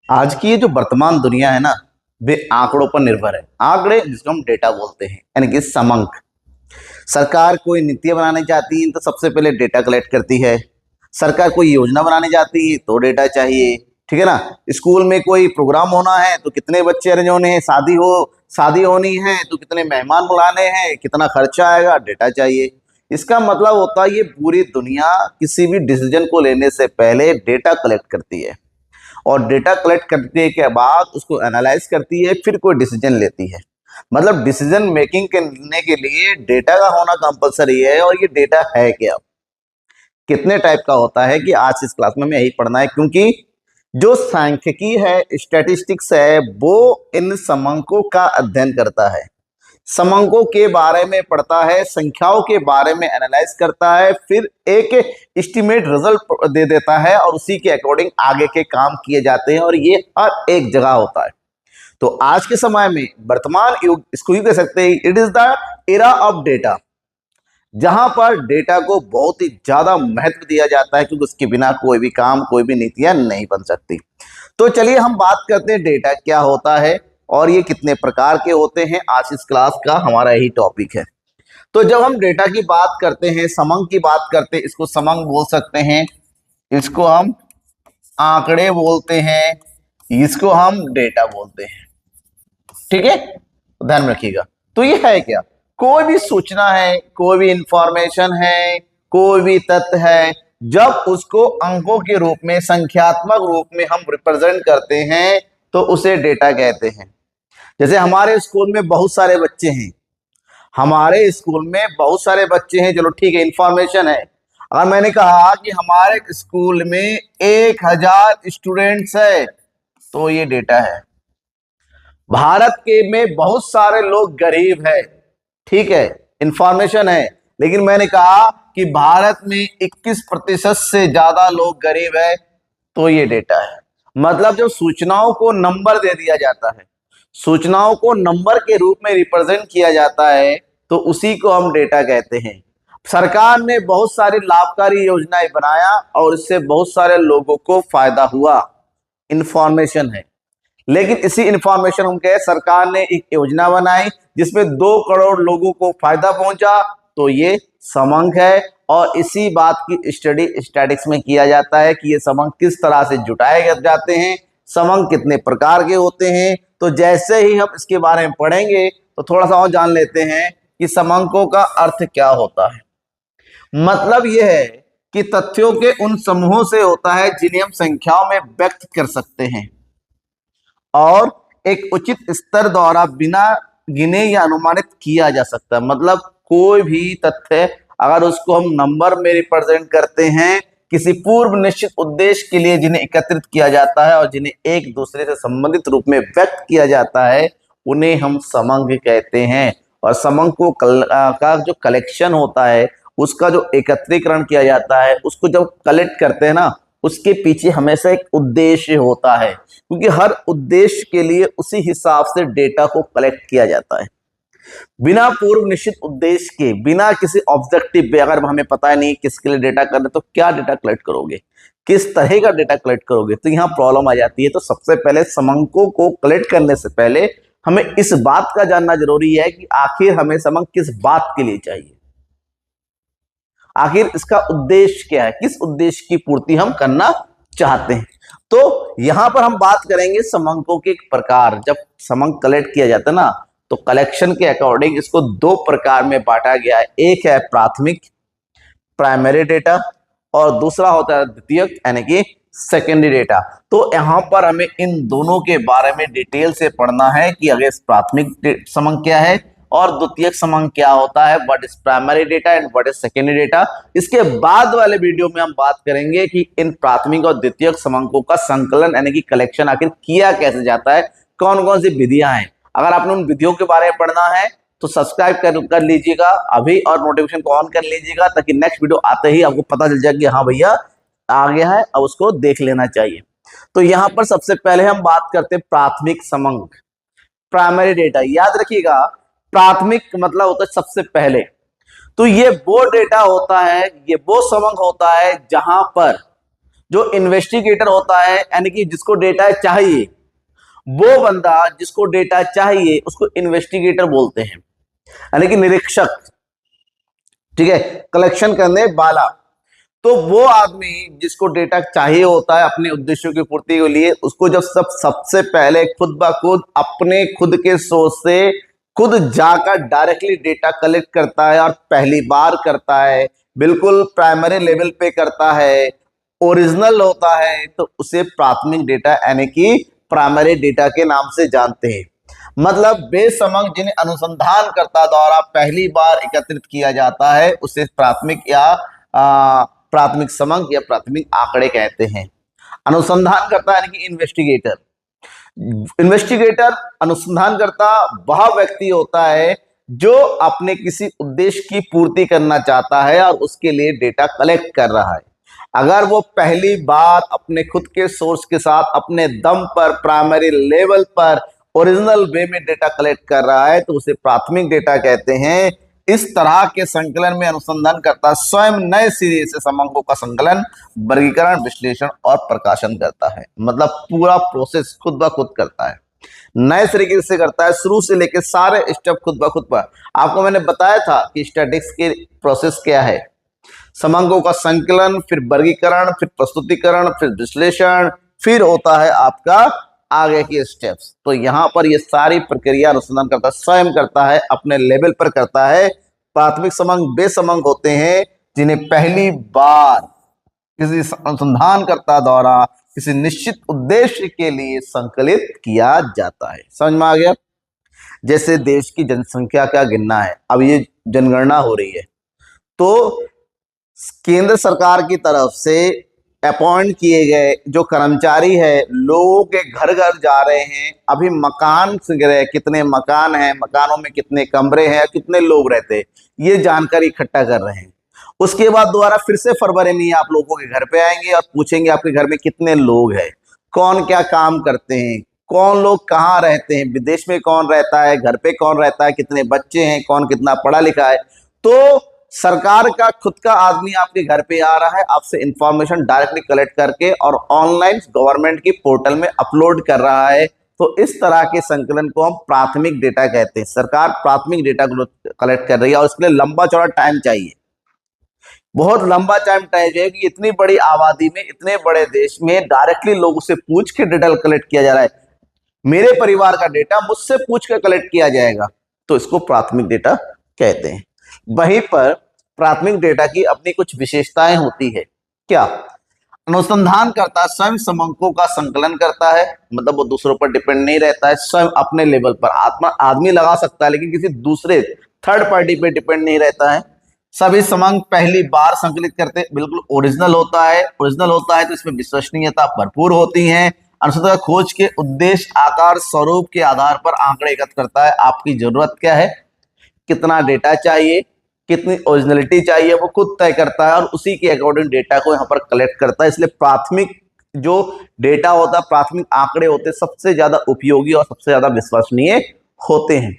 आज की ये जो वर्तमान दुनिया है ना, वे आंकड़ों पर निर्भर है। आंकड़े जिसको हम डेटा बोलते हैं, यानी कि समंक। सरकार कोई नीतियां बनाने चाहती है तो सबसे पहले डेटा कलेक्ट करती है। सरकार कोई योजना बनाने जाती है तो डेटा चाहिए, ठीक है ना। स्कूल में कोई प्रोग्राम होना है तो कितने बच्चे अरेंज होने हैं, शादी होनी है तो कितने मेहमान बुलाने हैं, कितना खर्चा आएगा, डेटा चाहिए। इसका मतलब होता है ये पूरी दुनिया किसी भी डिसीजन को लेने से पहले डेटा कलेक्ट करती है, और डेटा कलेक्ट करने के बाद उसको एनालाइज करती है, फिर कोई डिसीजन लेती है। मतलब डिसीजन मेकिंग करने के लिए डेटा का होना कंपलसरी है। और ये डेटा है क्या, कितने टाइप का होता है, कि आज इस क्लास में हमें यही पढ़ना है। क्योंकि जो सांख्यिकी है, स्टैटिस्टिक्स है, वो इन समंकों का अध्ययन करता है, समंकों के बारे में पढ़ता है, संख्याओं के बारे में एनालाइज करता है, फिर एक एस्टिमेट रिजल्ट दे देता है, और उसी के अकॉर्डिंग आगे के काम किए जाते हैं। और ये हर एक जगह होता है। तो आज के समय में वर्तमान युग, इसको यूं कह सकते हैं, it is the era of data, जहां पर डेटा को बहुत ही ज्यादा महत्व दिया जाता है, क्योंकि उसके बिना कोई भी काम, कोई भी नीतियां नहीं बन सकती। तो चलिए हम बात करते हैं डेटा क्या होता है और ये कितने प्रकार के होते हैं। आज इस क्लास का हमारा यही टॉपिक है। तो जब हम डेटा की बात करते हैं, समंक की बात करते हैं, इसको समंक बोल सकते हैं, इसको हम आंकड़े बोलते हैं, इसको हम डेटा बोलते हैं, ठीक है। ध्यान में रखिएगा। तो ये है क्या, कोई भी सूचना है, कोई भी इंफॉर्मेशन है, कोई भी तथ्य है, जब उसको अंकों के रूप में, संख्यात्मक रूप में हम रिप्रेजेंट करते हैं तो उसे डेटा कहते हैं। जैसे हमारे स्कूल में बहुत सारे बच्चे हैं, हमारे स्कूल में बहुत सारे बच्चे हैं, चलो ठीक है, इंफॉर्मेशन है। अगर मैंने कहा कि हमारे स्कूल में 1000 स्टूडेंट्स है तो ये डेटा है। भारत के में बहुत सारे लोग गरीब है, ठीक है, इंफॉर्मेशन है। लेकिन मैंने कहा कि भारत में 21% से ज्यादा लोग गरीब है तो ये डेटा है। मतलब जब सूचनाओं को नंबर दे दिया जाता है, सूचनाओं को नंबर के रूप में रिप्रेजेंट किया जाता है, तो उसी को हम डेटा कहते हैं। सरकार ने बहुत सारी लाभकारी योजनाएं बनाया और इससे बहुत सारे लोगों को फायदा हुआ, इंफॉर्मेशन है। लेकिन इसी इंफॉर्मेशन हम कहे, सरकार ने एक योजना बनाई जिसमें 2 करोड़ लोगों को फायदा पहुंचा, तो ये समंक है। और इसी बात की स्टडी स्टैटिस्टिक्स में किया जाता है कि ये समंक किस तरह से जुटाए जाते हैं, समंक कितने प्रकार के होते हैं। तो जैसे ही हम इसके बारे में पढ़ेंगे तो थोड़ा सा और जान लेते हैं कि समंकों का अर्थ क्या होता है। मतलब यह है कि तथ्यों के उन समूहों से होता है जिन्हें हम संख्याओं में व्यक्त कर सकते हैं, और एक उचित स्तर द्वारा बिना गिने या अनुमानित किया जा सकता है। मतलब कोई भी तथ्य अगर उसको हम नंबर में रिप्रेजेंट करते हैं, किसी पूर्व निश्चित उद्देश्य के लिए जिन्हें एकत्रित किया जाता है और जिन्हें एक दूसरे से संबंधित रूप में व्यक्त किया जाता है, उन्हें हम समंक कहते हैं। और समंक को का जो कलेक्शन होता है, उसका जो एकत्रीकरण किया जाता है, उसको जब कलेक्ट करते हैं ना, उसके पीछे हमेशा एक उद्देश्य होता है, क्योंकि हर उद्देश्य के लिए उसी हिसाब से डेटा को कलेक्ट किया जाता है। बिना पूर्व निश्चित उद्देश्य के, बिना किसी ऑब्जेक्टिव पे, अगर हमें पता है नहीं किसके लिए डेटा करना, तो क्या डेटा कलेक्ट करोगे, किस तरह का डेटा कलेक्ट करोगे, तो यहाँ प्रॉब्लम आ जाती है। तो सबसे पहले समंकों को कलेक्ट करने से पहले हमें इस बात का जानना जरूरी है कि आखिर हमें समंक किस बात के लिए चाहिए, आखिर इसका उद्देश्य क्या है, किस उद्देश्य की पूर्ति हम करना चाहते हैं। तो यहां पर हम बात करेंगे समंकों के प्रकार। जब समंक कलेक्ट किया जाता है ना, तो कलेक्शन के अकॉर्डिंग इसको 2 प्रकार में बांटा गया है। एक है प्राथमिक, प्राइमरी डेटा, और दूसरा होता है द्वितीयक, यानी कि सेकेंडरी डेटा। तो यहां पर हमें इन दोनों के बारे में डिटेल से पढ़ना है कि अगर प्राथमिक समंक क्या है और द्वितीयक समंक क्या होता है, what is primary data and what is secondary data. इसके बाद वाले वीडियो में हम बात करेंगे कि इन प्राथमिक और द्वितीयक समंकों का संकलन यानी कि कलेक्शन आखिर किया कैसे जाता है, कौन कौन सी विधियां हैं। अगर आपने उन विधियों के बारे में पढ़ना है तो सब्सक्राइब कर लीजिएगा अभी, और नोटिफिकेशन को ऑन कर लीजिएगा, ताकि नेक्स्ट वीडियो आते ही आपको पता चल जाए कि हाँ भैया आ गया है, अब उसको देख लेना चाहिए। तो यहां पर सबसे पहले हम बात करते हैं प्राथमिक समंक, प्राइमरी डेटा। याद रखिएगा, प्राथमिक मतलब होता है सबसे पहले। तो ये वो डेटा होता है, ये वो समंक होता है जहां पर जो इन्वेस्टिगेटर होता है यानी कि जिसको डेटा चाहिए, वो बंदा जिसको डेटा चाहिए उसको इन्वेस्टिगेटर बोलते हैं, यानी कि निरीक्षक, ठीक है, कलेक्शन करने वाला। तो वो आदमी जिसको डेटा चाहिए होता है अपने उद्देश्यों की पूर्ति के लिए, उसको जब सबसे पहले खुद ब खुद अपने खुद के सोर्स से खुद जाकर डायरेक्टली डेटा कलेक्ट करता है और पहली बार करता है, बिल्कुल प्राइमरी लेवल पे करता है, ओरिजिनल होता है, तो उसे प्राथमिक डेटा यानी कि प्राइमरी डेटा के नाम से जानते हैं। मतलब बेसमक जिन्हें अनुसंधानकर्ता द्वारा पहली बार एकत्रित किया जाता है उसे प्राथमिक या प्राथमिक समक या प्राथमिक आंकड़े कहते हैं। अनुसंधानकर्ता यानी कि इन्वेस्टिगेटर। इन्वेस्टिगेटर अनुसंधानकर्ता वह व्यक्ति होता है जो अपने किसी उद्देश्य की पूर्ति करना चाहता है और उसके लिए डेटा कलेक्ट कर रहा है। अगर वो पहली बार अपने खुद के सोर्स के साथ अपने दम पर प्राइमरी लेवल पर ओरिजिनल वे में डेटा कलेक्ट कर रहा है तो उसे प्राथमिक डेटा कहते हैं। इस तरह के संकलन में अनुसंधानकर्ता स्वयं नए सिरे से समकों का संकलन, वर्गीकरण, विश्लेषण और प्रकाशन करता है। मतलब पूरा प्रोसेस खुद ब खुद करता है, नए तरीके से करता है, शुरू से लेकर सारे स्टेप खुद ब खुद पर। आपको मैंने बताया था कि स्टैटिस्टिक्स के प्रोसेस क्या है, समकों का संकलन, फिर वर्गीकरण, फिर प्रस्तुतिकरण, फिर विश्लेषण, फिर होता है आपका आगे की स्टेप्स। तो यहाँ पर ये सारी प्रक्रिया अनुसंधानकर्ता स्वयं करता है, अपने लेवल पर करता है। प्राथमिक समंक वे समंक होते हैं जिन्हें पहली बार किसी अनुसंधानकर्ता द्वारा किसी निश्चित उद्देश्य के लिए संकलित किया जाता है। समझ में आ गया? जैसे देश की जनसंख्या का गिनना है, अब ये जनगणना हो रही है, तो केंद्र सरकार की तरफ से अपॉइंट किए गए जो कर्मचारी है लोगों के घर घर जा रहे हैं, अभी मकान कितने मकान हैं, मकानों में कितने कमरे हैं, कितने लोग रहते हैं, ये जानकारी इकट्ठा कर रहे हैं। उसके बाद दोबारा फिर से फरवरी में आप लोगों के घर पे आएंगे और पूछेंगे आपके घर में कितने लोग हैं, कौन क्या काम करते हैं, कौन लोग कहाँ रहते हैं, विदेश में कौन रहता है, घर पे कौन रहता है, कितने बच्चे हैं, कौन कितना पढ़ा लिखा है। तो सरकार का खुद का आदमी आपके घर पे आ रहा है, आपसे इंफॉर्मेशन डायरेक्टली कलेक्ट करके और ऑनलाइन गवर्नमेंट की पोर्टल में अपलोड कर रहा है। तो इस तरह के संकलन को हम प्राथमिक डेटा कहते हैं। सरकार प्राथमिक डेटा कलेक्ट कर रही है और इसके लिए लंबा चौड़ा टाइम चाहिए, बहुत लंबा टाइम चाहिए कि इतनी बड़ी आबादी में, इतने बड़े देश में डायरेक्टली लोगों से पूछ के डेटा कलेक्ट किया जा रहा है। मेरे परिवार का डेटा मुझसे पूछ कर कलेक्ट किया जाएगा, तो इसको प्राथमिक डेटा कहते हैं। वहीं पर प्राथमिक डेटा की अपनी कुछ विशेषताएं होती है। क्या? अनुसंधानकर्ता स्वयं समंकों का संकलन करता है, मतलब वो दूसरों पर डिपेंड नहीं रहता है, स्वयं अपने लेवल पर आदमी लगा सकता है लेकिन किसी दूसरे थर्ड पार्टी पे डिपेंड नहीं रहता है। सभी समंक पहली बार संकलित करते हैं, बिल्कुल ओरिजिनल होता है। ओरिजिनल होता है तो इसमें विश्वसनीयता भरपूर होती है। अनुसंधान खोज के उद्देश्य, आकार, स्वरूप के आधार पर आंकड़े एकत्र करता है। आपकी जरूरत क्या है, कितना डेटा चाहिए, कितनी ओरिजिनलिटी चाहिए, वो खुद तय करता है और उसी के अकॉर्डिंग डेटा को यहाँ पर कलेक्ट करता है। इसलिए प्राथमिक जो डेटा होता है, प्राथमिक आंकड़े होते हैं, सबसे ज्यादा उपयोगी और सबसे ज्यादा विश्वसनीय होते हैं।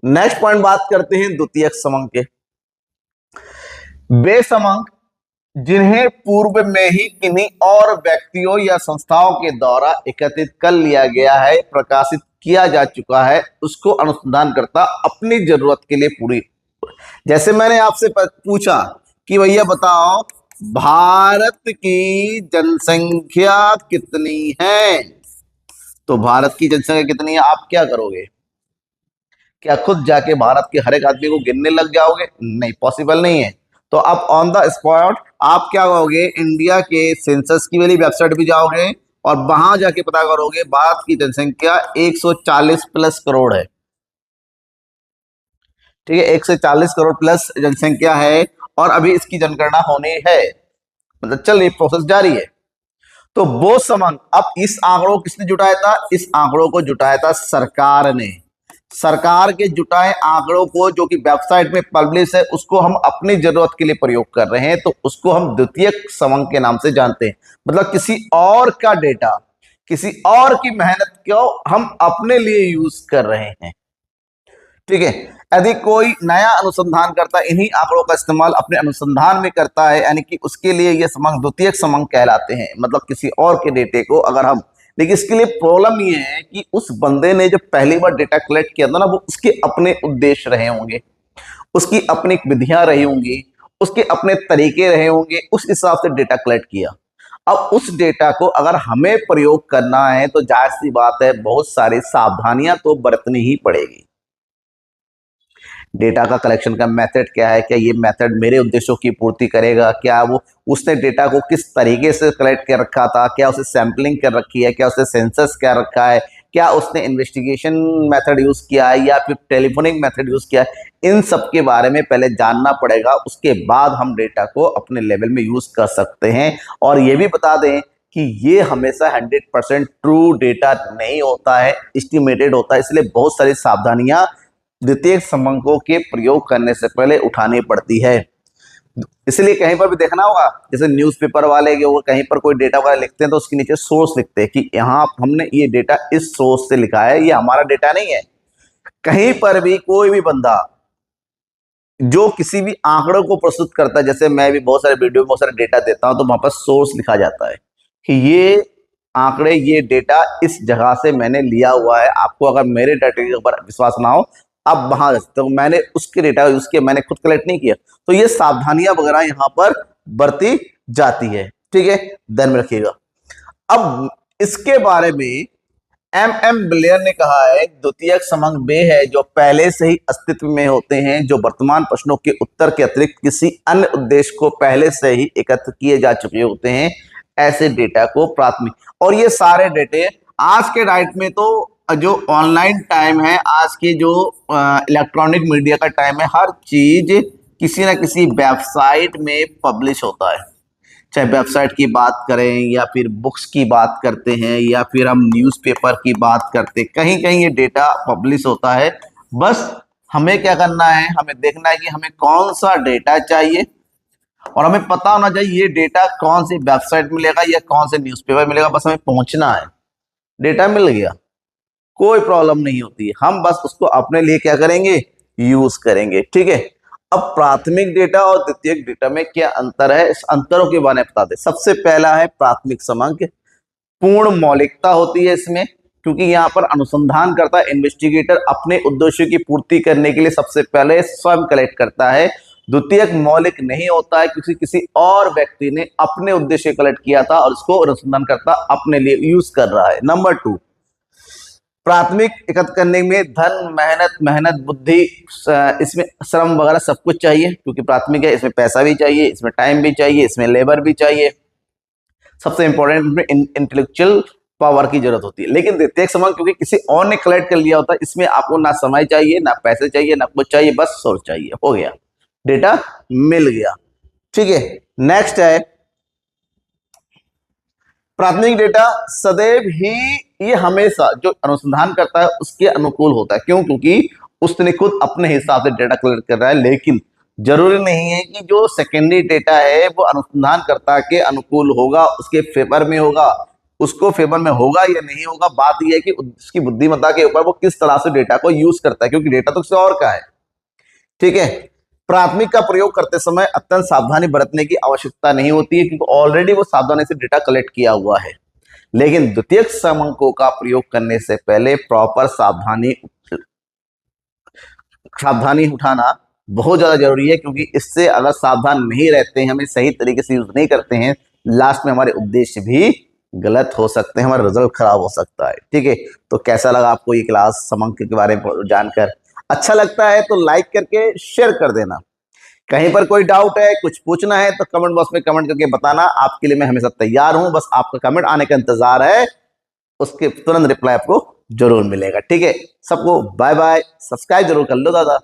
नेक्स्ट पॉइंट बात करते हैं द्वितीयक समंक के। वे समंक जिन्हें पूर्व में ही किन्हीं और व्यक्तियों या संस्थाओं के द्वारा एकत्रित कर लिया गया है, प्रकाशित किया जा चुका है, उसको अनुसंधानकर्ता अपनी जरूरत के लिए पूरी। जैसे मैंने आपसे पूछा कि भैया बताओ भारत की जनसंख्या कितनी है, तो भारत की जनसंख्या कितनी है आप क्या करोगे? क्या खुद जाके भारत के हर एक आदमी को गिनने लग जाओगे? नहीं, पॉसिबल नहीं है। तो आप ऑन द स्पॉट आप क्या करोगे, इंडिया के सेंसस की वाली वेबसाइट भी जाओगे और वहां जाके पता करोगे भारत की जनसंख्या 140 प्लस करोड़ है। ठीक है, 140 करोड़ प्लस जनसंख्या है और अभी इसकी जनगणना होनी है, मतलब चल रही, प्रोसेस जारी है। तो वो समंक, अब इस आंकड़ों किसने जुटाया था? इस आंकड़ों को जुटाया था सरकार ने। सरकार के जुटाए आंकड़ों को जो कि वेबसाइट में पब्लिश है, उसको हम अपनी जरूरत के लिए प्रयोग कर रहे हैं, तो उसको हम द्वितीयक समंक के नाम से जानते हैं। मतलब किसी और का डेटा, किसी और की मेहनत को हम अपने लिए यूज कर रहे हैं। ठीक है। यदि कोई नया अनुसंधानकर्ता इन्हीं आंकड़ों का इस्तेमाल अपने अनुसंधान में करता है, यानी कि उसके लिए ये समंक द्वितीयक समंक कहलाते हैं, मतलब किसी और के डेटे को अगर हम, लेकिन इसके लिए प्रॉब्लम ये है कि उस बंदे ने जो पहली बार डेटा कलेक्ट किया था ना, वो उसके अपने उद्देश्य रहे होंगे, उसकी अपनी विधियां रही होंगी, उसके अपने तरीके रहे होंगे, उस हिसाब से डेटा कलेक्ट किया। अब उस डेटा को अगर हमें प्रयोग करना है तो जाहिर सी बात है बहुत सारी सावधानियां तो बरतनी ही पड़ेगी। डेटा का कलेक्शन का मेथड क्या है, क्या ये मेथड मेरे उद्देश्यों की पूर्ति करेगा, क्या वो उसने डेटा को किस तरीके से कलेक्ट कर रखा था, क्या उसे सैंपलिंग कर रखी है, क्या उसने सेंसस कर रखा है, क्या उसने इन्वेस्टिगेशन मेथड यूज किया है या फिर टेलीफोनिक मेथड यूज किया है, इन सब के बारे में पहले जानना पड़ेगा। उसके बाद हम डेटा को अपने लेवल में यूज कर सकते हैं। और ये भी बता दें कि ये हमेशा 100% ट्रू डेटा नहीं होता है, एस्टिमेटेड होता है, इसलिए बहुत सारी सावधानियां द्वितीयक समंकों के प्रयोग करने से पहले उठानी पड़ती है। इसलिए कहीं पर भी देखना होगा, जैसे न्यूज़पेपर वाले वो कहीं पर कोई डेटा वगैरह लिखते हैं तो उसके नीचे सोर्स लिखते हैं कि यहाँ हमने ये डेटा इस सोर्स से लिखा है, ये हमारा डेटा नहीं है। कहीं पर भी कोई भी बंदा जो किसी भी आंकड़ों को प्रस्तुत करता है, जैसे मैं भी बहुत सारे वीडियो में बहुत सारे डेटा देता हूं तो वहां पर सोर्स लिखा जाता है कि ये आंकड़े, ये डेटा इस जगह से मैंने लिया हुआ है। आपको अगर मेरे डाटा के ऊपर विश्वास ना हो, अब वहां तो मैंने उसके डेटा यूज किया, मैंने खुद कलेक्ट नहीं किया। तो ये सावधानियां वगैरह यहाँ पर बरती जाती है, ठीक है, ध्यान में रखिएगा। अब इसके बारे में एम ब्लेयर ने कहा है द्वितीयक समंक वे है जो पहले से ही अस्तित्व में होते हैं, जो वर्तमान प्रश्नों के उत्तर के अतिरिक्त किसी अन्य उद्देश्य को पहले से ही एकत्र किए जा चुके होते हैं, ऐसे डेटा को प्राथमिक। और ये सारे डेटे आज के डाइट में तो जो ऑनलाइन टाइम है, आज के जो इलेक्ट्रॉनिक मीडिया का टाइम है, हर चीज किसी ना किसी वेबसाइट में पब्लिश होता है। चाहे वेबसाइट की बात करें या फिर बुक्स की बात करते हैं या फिर हम न्यूज़पेपर की बात करते हैं, कहीं कहीं ये डेटा पब्लिश होता है। बस हमें क्या करना है, हमें देखना है कि हमें कौन सा डेटा चाहिए और हमें पता होना चाहिए ये डेटा कौन सी वेबसाइट मिलेगा या कौन से न्यूज़पेपर मिलेगा। बस हमें पहुंचना है, डेटा मिल गया, कोई प्रॉब्लम नहीं होती है। हम बस उसको अपने लिए क्या करेंगे, यूज करेंगे, ठीक है। अब प्राथमिक डेटा और द्वितीयक डेटा में क्या अंतर है, इस अंतरों के बारे में बता दें। सबसे पहला है प्राथमिक समंक, पूर्ण मौलिकता होती है इसमें, क्योंकि यहाँ पर अनुसंधान करता है इन्वेस्टिगेटर अपने उद्देश्यों की पूर्ति करने के लिए सबसे पहले स्वयं कलेक्ट करता है। द्वितीयक मौलिक नहीं होता है, क्योंकि किसी और व्यक्ति ने अपने उद्देश्य कलेक्ट किया था और उसको अनुसंधान करता अपने लिए यूज कर रहा है। नंबर 2, प्राथमिक एकत्र करने में धन, मेहनत बुद्धि, इसमें श्रम वगैरह सब कुछ चाहिए, क्योंकि प्राथमिक है, इसमें पैसा भी चाहिए, इसमें टाइम भी चाहिए, इसमें लेबर भी चाहिए, सबसे इंपॉर्टेंट इंटेलेक्चुअल पावर की जरूरत होती है। लेकिन द्वितीयक समंक क्योंकि किसी और ने कलेक्ट कर लिया होता है, इसमें आपको ना समय चाहिए, ना पैसे चाहिए, ना कुछ चाहिए, बस सोर्स चाहिए, हो गया, डेटा मिल गया, ठीक है। नेक्स्ट है प्राथमिक डेटा सदैव ही, ये हमेशा जो अनुसंधान करता है उसके अनुकूल होता है। क्यों? क्योंकि उसने खुद अपने हिसाब से डेटा कलेक्ट कर रहा है। लेकिन जरूरी नहीं है कि जो सेकेंडरी डेटा है वो अनुसंधानकर्ता के अनुकूल होगा, उसके फेवर में होगा, उसको फेवर में होगा या नहीं होगा। बात यह है कि उसकी बुद्धिमत्ता के ऊपर वो किस तरह से डेटा को यूज करता है, क्योंकि डेटा तो किसी और का है, ठीक है। प्राथमिक का प्रयोग करते समय अत्यंत सावधानी बरतने की आवश्यकता नहीं होती है, क्योंकि ऑलरेडी वो सावधानी से डेटा कलेक्ट किया हुआ है। लेकिन द्वितीयक समंकों का प्रयोग करने से पहले प्रॉपर सावधानी उठाना बहुत ज्यादा जरूरी है, क्योंकि इससे अगर सावधान नहीं रहते हैं, हमें सही तरीके से यूज नहीं करते हैं, लास्ट में हमारे उद्देश्य भी गलत हो सकते हैं, हमारा रिजल्ट खराब हो सकता है, ठीक है। तो कैसा लगा आपको ये क्लास समंक के बारे में जानकर? अच्छा लगता है तो लाइक करके शेयर कर देना। कहीं पर कोई डाउट है, कुछ पूछना है तो कमेंट बॉक्स में कमेंट करके बताना। आपके लिए मैं हमेशा तैयार हूं, बस आपका कमेंट आने का इंतजार है, उसके तुरंत रिप्लाई आपको जरूर मिलेगा, ठीक है। सबको बाय बाय, सब्सक्राइब जरूर कर लो दादा।